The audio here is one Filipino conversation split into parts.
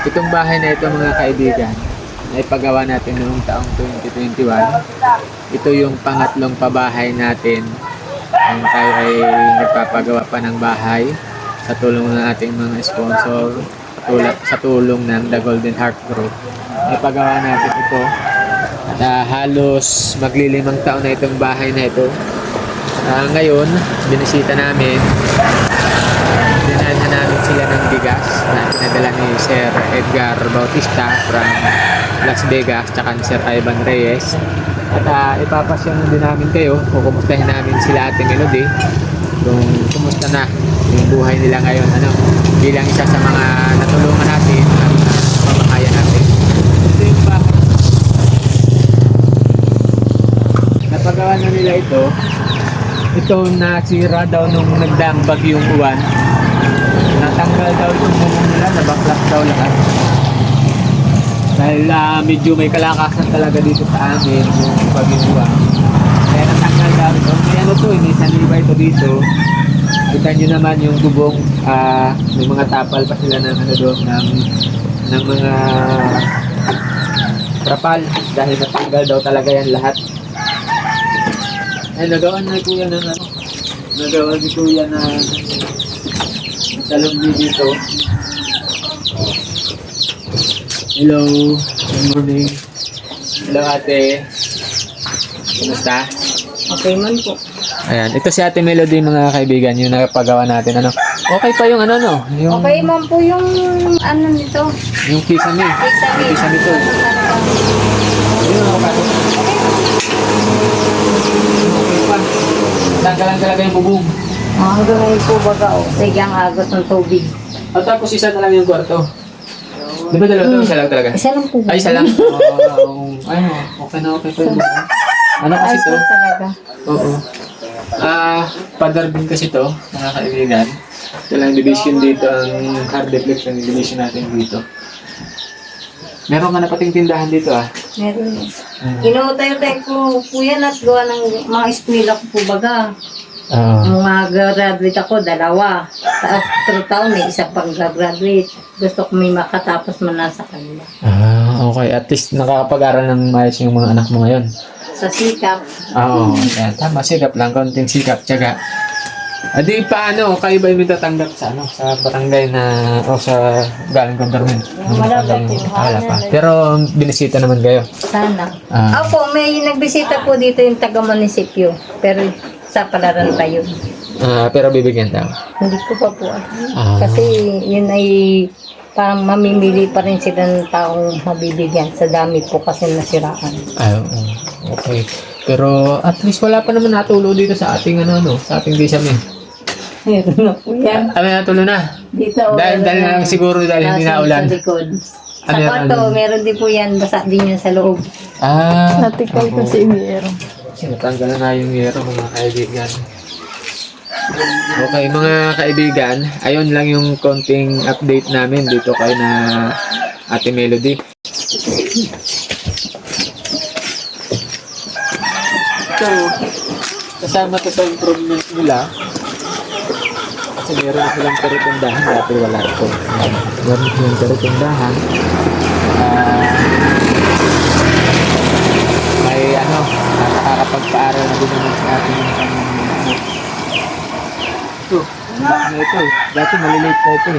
Itong bahay na ito mga kaibigan, ay pagawa natin noong taong 2021. Ito yung pangatlong pabahay natin. Ang tayo ay nagpapagawa pa ng bahay sa tulong ng ating mga sponsor, sa tulong ng The Golden Heart Group. Ay pagawa natin ito. At halos maglilimang taon na itong bahay na ito. Ngayon, binisita namin. Dinalhan namin sila ng bigas na pinadala ni Sir Edgar Bautista from Las Vegas tsaka ni Sir Ivan Reyes. At ipapasyon din namin kayo, kukumustahin namin sila Ate Melody kung kumusta na yung buhay nila ngayon, bilang isa sa mga natulungan natin at pamakayan natin. Ito yung bahay. Napagawa na nila ito. Ito nasira daw nung nagdaang bagyong uwan. Natanggal daw itong bubong nila, nabaklak daw lahat. Dahil medyo may kalakasan talaga dito sa amin yung bagyong uwan. Kaya natanggal daw ito. Kaya may saniba ito dito. Kita nyo naman yung bubong, may mga tapal pa sila ng ng mga trapal. Dahil natanggal daw talaga yan lahat. Ay, nagawa na kuya ng nagawa ni kuya na salong dito. Hello, good morning. Hello ate. Kumusta? Okay man po. Ayan, ito si Ate Melody mga kaibigan, yung napagawa natin. Okay pa yung yung Okay man po yung nito. yung kisame. Yung kisame to. Ayun, nakapasok. Okay pa. Tanggalan talaga yung bubong. Hanggang ngayon po baga sige ang agos ng tubig. At tapos isa na lang yung kwarto. Di ba dalawa? Isa lang talaga? Isa lang po. Ay, isa lang. Okay na okay pa yun. Ano kasi Ayos to? lang talaga. Oo. Padar din kasi to, mga kaibigan. Ito lang division dito, ang hard deflection division natin dito. Meron ka na pating tindahan dito Meron. Inuutay-utay ko po yan at gawa ng mga eskwela ko po baga. Mga graduate ako, 2. Taas 3 taon, may isa pang graduate. Gusto ko may makatapos man na sa kanila. Okay. At least nakakapag-aral ng maayos yung mga anak mo ngayon. Sa sikap. Oo. Tama, sikap lang. Konting sikap, tiyaga. Di paano, kayo ba yung tatanggap sa sa barangay na o sa galing government? Wala pa po. Wala pa. Pero binisita naman kayo. Sana. Opo, may nagbisita po dito yung taga-munisipyo. Pero sa palaran pa yun. Pero bibigyan daw. Hindi ko pa po. Kasi yun ay parang mamimili pa rin sila ng taong mabibigyan. Sa dami po kasi nasiraan. Okay. Pero at least wala pa naman natulo dito sa ating sa ating desyamin. Meron na po yan. May natulo na. Dito. Dahil na lang siguro dahil hindi na ulan. Sa likod. Sa kwarto, meron din po yan. Basa din yan sa loob. Natikal kasi yung yero. Natanggal na yung yero mga kaibigan. Okay mga kaibigan, ayun lang yung konting update namin dito kay na Ate Melody. So, kasama to sa improvement nila. Kasi meron silang karitindahan, dati wala ito. Meron silang karitindahan. May nakakapagpaaral na din naman sa atin yung ito. Ito. Dati malilate pa ito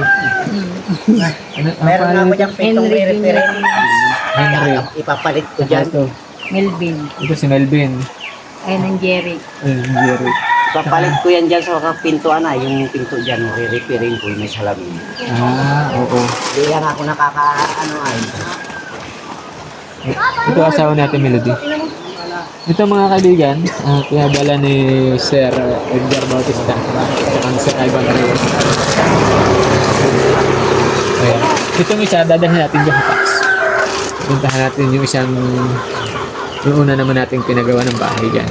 Meron na ako dyan pitong re-referent. Henry. Ipapalit ko dyan. Ito. Melvin. Ito si Melvin. Ayun ang Jerry. Jerry. Ipapalit ko yan dyan sa mga pintuan yung pinto dyan, re-repairing ko, may salamin. Oo. Hindi lang ako nakakaano ay. Ito asawa natin Melody. Ito mga kaibigan, pinadala ni Sir Edgar Bautista at Sir Ivan Reyes. Ayan. Itong isa, dadalhin natin dyan sa taas. Puntahan natin yung isang, yung una naman nating pinagawa ng bahay dyan.